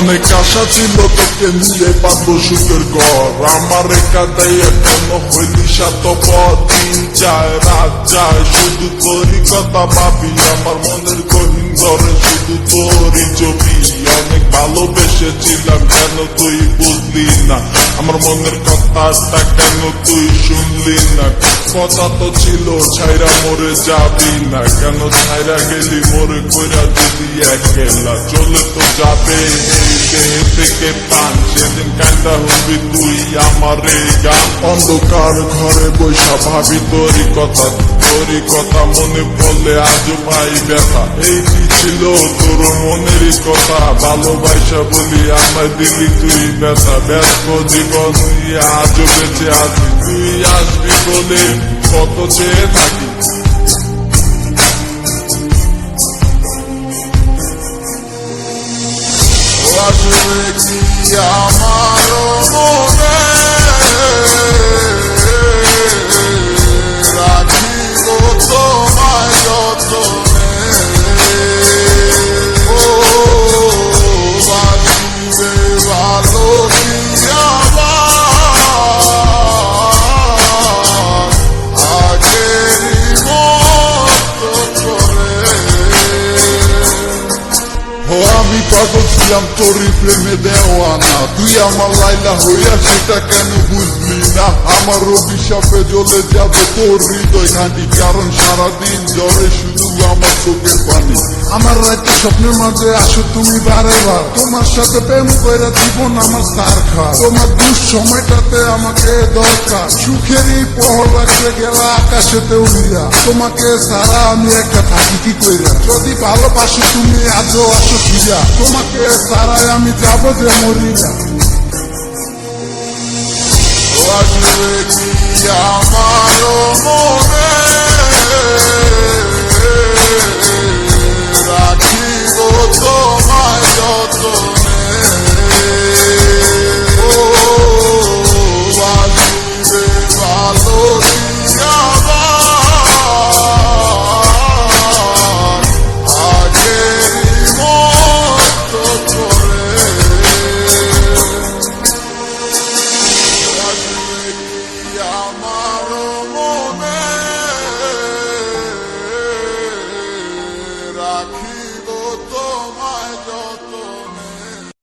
অনেক আশা ছিল তোকে নিয়ে পাবো সুখের ঘর, আমার কাদাই এখনো হইলি স্বার্থপর। দিন যায় রাত যায় শুধু তোরই কথা ভাবি, আমার মনের গহীন ঘরে শুধু তোরই ছবি। অনেক ভালোবেসেছিলাম কেন তুই বুঝলি না, আমার মনের কথাটা কেন তুই শুনলি না। কথা তো ছিল ছাইরা মরে যাবি না, কেন ছাইরা গেলি মোরে কইরা যদি একলা চলে তো যাবে এই দেহ থেকে প্রাণ। সেদিন কান্দা হবি তুই আমার এই গান, অন্ধকার ঘরে বৈশা ভাবি তোরই কথা মনে পড়লে আজও পাই ব্যথা। এই কি ছিল তোর মনেরই কথা, ভালোবাসা বলি আমায় দিলি তুই ব্যথা। ব্যস্ত জীবন আজও বেঁচে আছি, তুই আসবি বলে কত চেয়ে থাকি। আসবে কি আমার মনে রাখিব তোমায় যতনে, ও বাসিবে ভালো কি আবার আগেরই মতো করে। আমি পাগল ছিলাম তোরই প্রেমে দেওয়ানা, তুই আমার লাইলা হইয়া সেটা কেন বুঝলি না। আমার অভিশাপে জ্বলে যাবে তোর হৃদয় ঘাঁটি, কারণ সারাদিন জ্বরে শুধু আমার চোখের পানি। আমার রাতে স্বপ্নের মাঝে আসো তুমি বারে বার, তোমার সাথে প্রেম কইরা জীবন আমার সার খা। তোমার দুঃসময়টাতে আমাকে দরকার, সুখেরই পহর রাখতে গেলা আকাশেতে উড়িয়া। তোমাকে সারা আমি একটা থাকি কি কইরা, যদি ভালোবাসো তুমি আজও আসো ফিরা। তোমাকে সারাই আমি যাবো যে মরিয়া। আসবে কি আমার মনে রাখিব তোমায় যতনে, ও বাসিবে ভালো কি আবার আগেরই মতো করে। আসবে কি আমার মনে রাখি